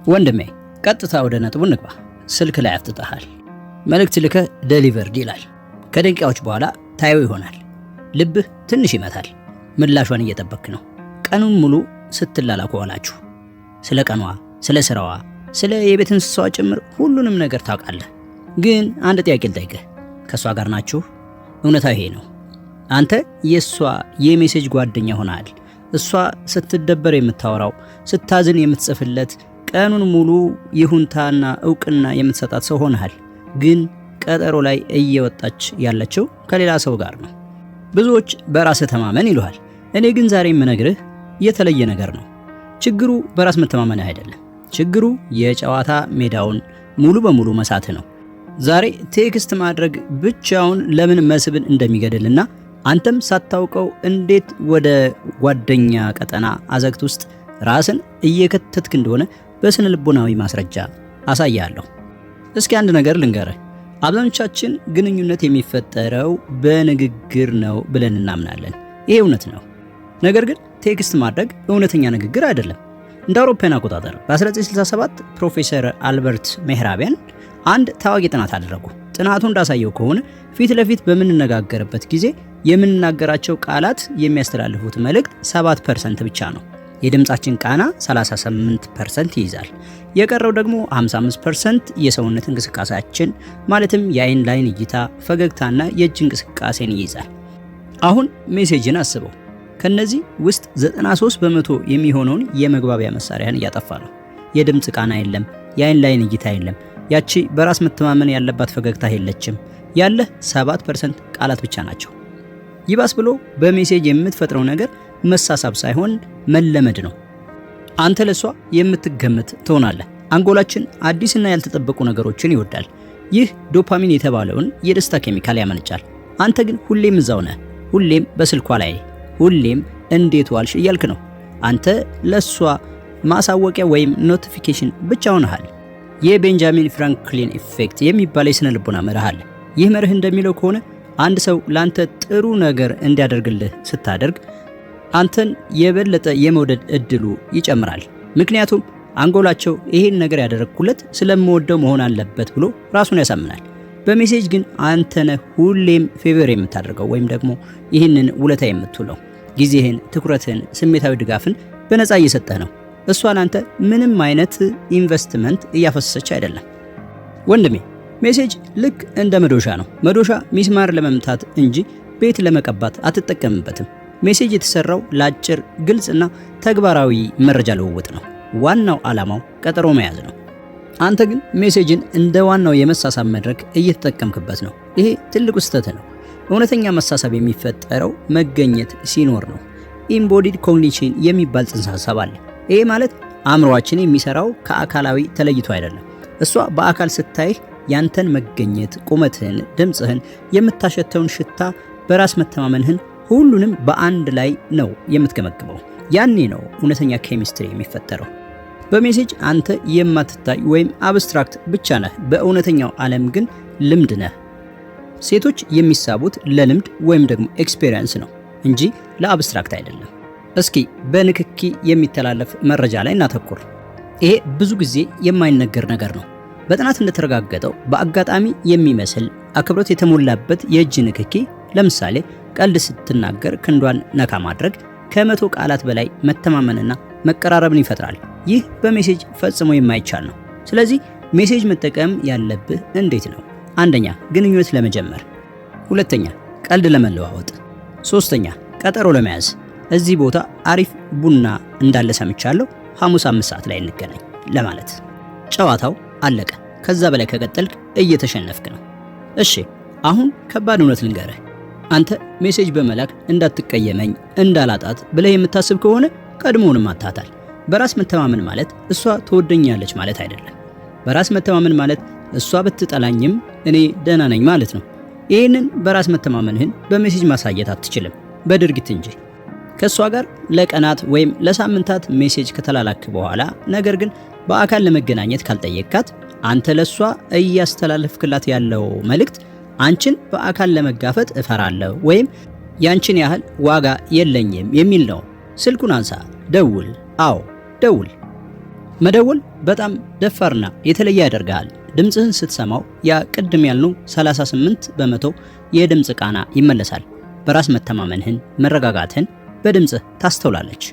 ወንድሜ ቀጥታ ወደ ነጥቡ እንግባ። ስልክ ላይ አፍጥጠሃል። መልእክት ልከህ ዴሊቨርድ ይላል። ከደቂቃዎች በኋላ ታየው ይሆናል። ልብህ ትንሽ ይመታል። ምላሿን እየጠበክ ነው። ቀኑን ሙሉ ስትላላኩ ዋላችሁ። ስለ ቀኗ፣ ስለ ስራዋ፣ ስለ የቤት እንስሳዋ ጭምር ሁሉንም ነገር ታውቃለህ። ግን አንድ ጥያቄ ልጠይቅህ። ከእሷ ጋር ናችሁ? እውነታው ይሄ ነው። አንተ የእሷ የሜሴጅ ጓደኛ ሆነሃል። እሷ ስትደበር የምታወራው፣ ስታዝን የምትጽፍለት፣ ቀኑን ሙሉ ይሁንታና እውቅና የምትሰጣት ሰው ሆነሃል። ግን ቀጠሮ ላይ እየወጣች ያለችው ከሌላ ሰው ጋር ነው። ብዙዎች በራስህ ተማመን ይሉሃል። እኔ ግን ዛሬ የምነግርህ የተለየ ነገር ነው። ችግሩ በራስ መተማመንህ አይደለም። ችግሩ የጨዋታ ሜዳውን ሙሉ በሙሉ መሳትህ ነው። ዛሬ ቴክስት ማድረግ ብቻውን ለምን መስብን እንደሚገድልና አንተም ሳታውቀው እንዴት ወደ ጓደኛ ቀጠና አዘግት ውስጥ ራስን እየከተትክ እንደሆነ በስነ ልቦናዊ ማስረጃ አሳያለሁ። እስኪ አንድ ነገር ልንገርህ። አብዛኞቻችን ግንኙነት የሚፈጠረው በንግግር ነው ብለን እናምናለን። ይሄ እውነት ነው። ነገር ግን ቴክስት ማድረግ እውነተኛ ንግግር አይደለም። እንደ አውሮፓውያን አቆጣጠር በ1967 ፕሮፌሰር አልበርት ሜህራቢያን አንድ ታዋቂ ጥናት አደረጉ። ጥናቱ እንዳሳየው ከሆነ ፊት ለፊት በምንነጋገርበት ጊዜ የምንናገራቸው ቃላት የሚያስተላልፉት መልእክት 7% ብቻ ነው። የድምጻችን ቃና 38% ይይዛል። የቀረው ደግሞ 55% የሰውነት እንቅስቃሴያችን ማለትም የአይን ላይን እይታ፣ ፈገግታና የእጅ እንቅስቃሴን ይይዛል። አሁን ሜሴጅን አስበው። ከነዚህ ውስጥ 93% የሚሆነውን የመግባቢያ መሳሪያን እያጠፋ ነው። የድምጽ ቃና የለም፣ የአይን ላይን እይታ የለም፣ ያቺ በራስ መተማመን ያለባት ፈገግታ የለችም። ያለህ 7% ቃላት ብቻ ናቸው። ይባስ ብሎ በሜሴጅ የምትፈጥረው ነገር መሳሳብ ሳይሆን መለመድ ነው። አንተ ለሷ የምትገመት ትሆናለህ። አንጎላችን አዲስና ያልተጠበቁ ነገሮችን ይወዳል። ይህ ዶፓሚን የተባለውን የደስታ ኬሚካል ያመነጫል። አንተ ግን ሁሌም እዛው ነህ። ሁሌም በስልኳ ላይ፣ ሁሌም እንዴት ዋልሽ እያልክ ነው። አንተ ለሷ ማሳወቂያ ወይም ኖቲፊኬሽን ብቻ ሆነሃል። የቤንጃሚን ፍራንክሊን ኢፌክት የሚባል የስነ ልቦና መርህ አለ። ይህ መርህ እንደሚለው ከሆነ አንድ ሰው ላንተ ጥሩ ነገር እንዲያደርግልህ ስታደርግ አንተን የበለጠ የመውደድ እድሉ ይጨምራል። ምክንያቱም አንጎላቸው ይሄን ነገር ያደረግኩለት ስለምወደው መሆን አለበት ብሎ ራሱን ያሳምናል። በሜሴጅ ግን አንተ ነህ ሁሌም ፌቨር የምታደርገው ወይም ደግሞ ይህንን ውለታ የምትውለው። ጊዜህን፣ ትኩረትህን፣ ስሜታዊ ድጋፍን በነፃ እየሰጠህ ነው። እሷ ላንተ ምንም አይነት ኢንቨስትመንት እያፈሰሰች አይደለም። ወንድሜ ሜሴጅ ልክ እንደ መዶሻ ነው። መዶሻ ሚስማር ለመምታት እንጂ ቤት ለመቀባት አትጠቀምበትም። ሜሴጅ የተሰራው ለአጭር፣ ግልጽና ተግባራዊ መረጃ ልውውጥ ነው። ዋናው ዓላማው ቀጠሮ መያዝ ነው። አንተ ግን ሜሴጅን እንደ ዋናው የመሳሳብ መድረክ እየተጠቀምክበት ነው። ይሄ ትልቁ ስህተት ነው። እውነተኛ መሳሳብ የሚፈጠረው መገኘት ሲኖር ነው። ኢምቦዲድ ኮግኒሽን የሚባል ጽንሰ ሐሳብ አለ። ይሄ ማለት አእምሮአችን የሚሰራው ከአካላዊ ተለይቶ አይደለም። እሷ በአካል ስታይህ ያንተን መገኘት፣ ቁመትህን፣ ድምጽህን፣ የምታሸተውን ሽታ፣ በራስ መተማመንህን ሁሉንም በአንድ ላይ ነው የምትገመግመው። ያኔ ነው እውነተኛ ኬሚስትሪ የሚፈጠረው። በሜሴጅ አንተ የማትታይ ወይም አብስትራክት ብቻ ነህ። በእውነተኛው ዓለም ግን ልምድ ነህ። ሴቶች የሚሳቡት ለልምድ ወይም ደግሞ ኤክስፔሪየንስ ነው እንጂ ለአብስትራክት አይደለም። እስኪ በንክኪ የሚተላለፍ መረጃ ላይ እናተኩር። ይሄ ብዙ ጊዜ የማይነገር ነገር ነው። በጥናት እንደተረጋገጠው በአጋጣሚ የሚመስል አክብሮት የተሞላበት የእጅ ንክኪ፣ ለምሳሌ ቀልድ ስትናገር ክንዷን ነካ ማድረግ፣ ከ100 ቃላት በላይ መተማመንና መቀራረብን ይፈጥራል። ይህ በሜሴጅ ፈጽሞ የማይቻል ነው። ስለዚህ ሜሴጅ መጠቀም ያለብህ እንዴት ነው? አንደኛ ግንኙነት ለመጀመር፣ ሁለተኛ ቀልድ ለመለዋወጥ፣ ሶስተኛ ቀጠሮ ለመያዝ። እዚህ ቦታ አሪፍ ቡና እንዳለ ሰምቻለሁ፣ ሐሙስ 5 ሰዓት ላይ እንገናኝ ለማለት። ጨዋታው አለቀ። ከዛ በላይ ከቀጠልክ እየተሸነፍክ ነው። እሺ አሁን ከባድ እውነት ልንገርህ። አንተ ሜሴጅ በመላክ እንዳትቀየመኝ እንዳላጣት ብለህ የምታስብ ከሆነ ቀድሞውንም አታታል። በራስ መተማመን ማለት እሷ ትወደኛለች ማለት አይደለም። በራስ መተማመን ማለት እሷ ብትጠላኝም እኔ ደህና ነኝ ማለት ነው። ይህንን በራስ መተማመንህን በሜሴጅ ማሳየት አትችልም፣ በድርጊት እንጂ። ከእሷ ጋር ለቀናት ወይም ለሳምንታት ሜሴጅ ከተላላክ በኋላ ነገር ግን በአካል ለመገናኘት ካልጠየቅካት አንተ ለሷ እያስተላለፍክላት ያለው መልእክት አንቺን በአካል ለመጋፈጥ እፈራለሁ ወይም ያንቺን ያህል ዋጋ የለኝም የሚል ነው። ስልኩን አንሳ፣ ደውል። አዎ ደውል። መደወል በጣም ደፋርና የተለየ ያደርጋል። ድምፅህን ስትሰማው ያ ቅድም ያልነው 38 በመቶ የድምፅ ቃና ይመለሳል። በራስ መተማመንህን፣ መረጋጋትህን በድምፅህ ታስተውላለች።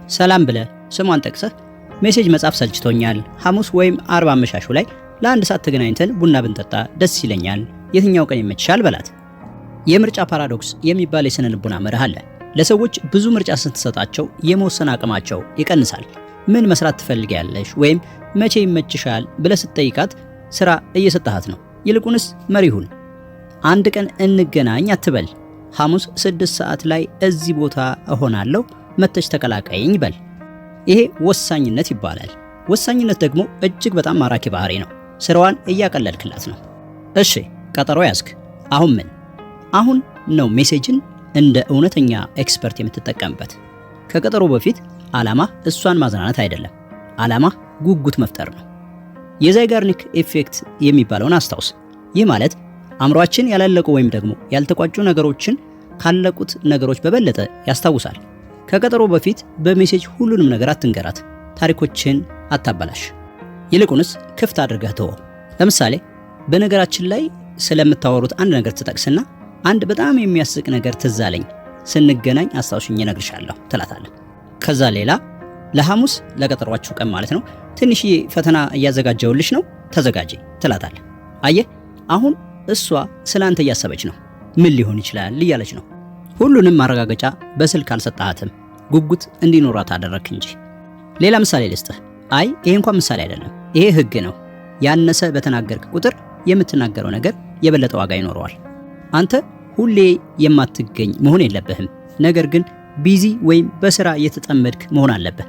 ሰላም ብለህ ስሟን ጠቅሰህ ሜሴጅ መጻፍ ሰልችቶኛል፣ ሐሙስ ወይም አርብ አመሻሹ ላይ ለ1 ሰዓት ተገናኝተን ቡና ብንጠጣ ደስ ይለኛል፣ የትኛው ቀን ይመችሻል በላት። የምርጫ ፓራዶክስ የሚባል የስነ ልቦና መርህ አለ። ለሰዎች ብዙ ምርጫ ስትሰጣቸው የመወሰን አቅማቸው ይቀንሳል። ምን መስራት ትፈልጊያለሽ ወይም መቼ ይመችሻል ብለህ ስትጠይቃት ስራ እየሰጠሃት ነው። ይልቁንስ መሪ ሁን። አንድ ቀን እንገናኝ አትበል። ሐሙስ 6 ሰዓት ላይ እዚህ ቦታ እሆናለሁ መተሽ ተቀላቀይኝ በል። ይሄ ወሳኝነት ይባላል። ወሳኝነት ደግሞ እጅግ በጣም ማራኪ ባህሪ ነው። ስራዋን እያቀለልክላት ነው። እሺ ቀጠሮ ያዝክ። አሁን ምን? አሁን ነው ሜሴጅን እንደ እውነተኛ ኤክስፐርት የምትጠቀምበት። ከቀጠሮ በፊት ዓላማ እሷን ማዝናናት አይደለም። ዓላማ ጉጉት መፍጠር ነው። የዛይጋርኒክ ኢፌክት የሚባለውን አስታውስ። ይህ ማለት አእምሯችን ያላለቁ ወይም ደግሞ ያልተቋጩ ነገሮችን ካለቁት ነገሮች በበለጠ ያስታውሳል። ከቀጠሮ በፊት በሜሴጅ ሁሉንም ነገር አትንገራት። ታሪኮችን አታበላሽ። ይልቁንስ ክፍት አድርገህ ተወው። ለምሳሌ በነገራችን ላይ ስለምታወሩት አንድ ነገር ትጠቅስና አንድ በጣም የሚያስቅ ነገር ትዝ አለኝ፣ ስንገናኝ አስታውሽኝ እነግርሻለሁ ትላታለህ። ከዛ ሌላ ለሐሙስ ለቀጠሯችሁ ቀን ማለት ነው ትንሽዬ ፈተና እያዘጋጀውልሽ ነው ተዘጋጂ ትላታለህ። አየህ አሁን እሷ ስላንተ እያሰበች ነው። ምን ሊሆን ይችላል እያለች ነው። ሁሉንም ማረጋገጫ በስልክ አልሰጣሃትም፣ ጉጉት እንዲኖራት አደረክ እንጂ። ሌላ ምሳሌ ልስጥህ። አይ ይሄ እንኳን ምሳሌ አይደለም፣ ይሄ ህግ ነው። ያነሰ በተናገርክ ቁጥር የምትናገረው ነገር የበለጠ ዋጋ ይኖረዋል። አንተ ሁሌ የማትገኝ መሆን የለብህም፣ ነገር ግን ቢዚ ወይም በስራ የተጠመድክ መሆን አለብህ።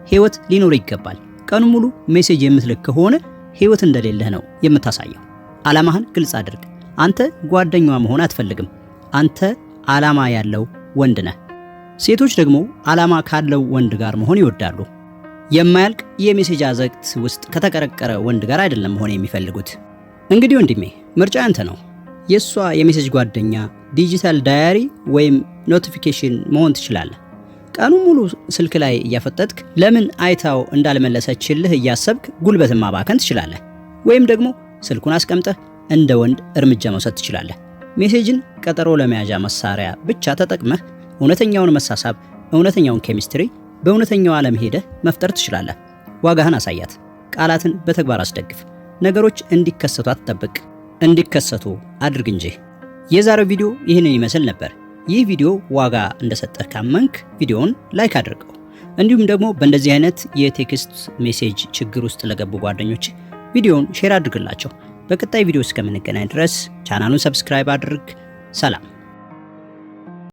ህይወት ሊኖር ይገባል። ቀኑ ሙሉ ሜሴጅ የምትልክ ከሆነ ህይወት እንደሌለህ ነው የምታሳየው። ዓላማህን ግልጽ አድርግ። አንተ ጓደኛዋ መሆን አትፈልግም። አንተ ዓላማ ያለው ወንድ ነህ። ሴቶች ደግሞ ዓላማ ካለው ወንድ ጋር መሆን ይወዳሉ። የማያልቅ የሜሴጅ አዘቅት ውስጥ ከተቀረቀረ ወንድ ጋር አይደለም መሆን የሚፈልጉት። እንግዲህ ወንድሜ ምርጫ አንተ ነው። የሷ የሜሴጅ ጓደኛ፣ ዲጂታል ዳያሪ ወይም ኖቲፊኬሽን መሆን ትችላለህ። ቀኑ ሙሉ ስልክ ላይ እያፈጠጥክ ለምን አይታው እንዳልመለሰችልህ እያሰብክ ጉልበትን ማባከን ትችላለህ። ወይም ደግሞ ስልኩን አስቀምጠህ እንደ ወንድ እርምጃ መውሰድ ትችላለህ። ሜሴጅን ቀጠሮ ለመያዣ መሳሪያ ብቻ ተጠቅመህ እውነተኛውን መሳሳብ፣ እውነተኛውን ኬሚስትሪ በእውነተኛው ዓለም ሄደህ መፍጠር ትችላለህ። ዋጋህን አሳያት። ቃላትን በተግባር አስደግፍ። ነገሮች እንዲከሰቱ አትጠብቅ፣ እንዲከሰቱ አድርግ እንጂ። የዛሬው ቪዲዮ ይህንን ይመስል ነበር። ይህ ቪዲዮ ዋጋ እንደሰጠህ ካመንክ ቪዲዮውን ላይክ አድርገው። እንዲሁም ደግሞ በእንደዚህ አይነት የቴክስት ሜሴጅ ችግር ውስጥ ለገቡ ጓደኞች ቪዲዮውን ሼር አድርግላቸው። በቀጣይ ቪዲዮ እስከምንገናኝ ድረስ ቻናሉን ሰብስክራይብ አድርግ። ሰላም።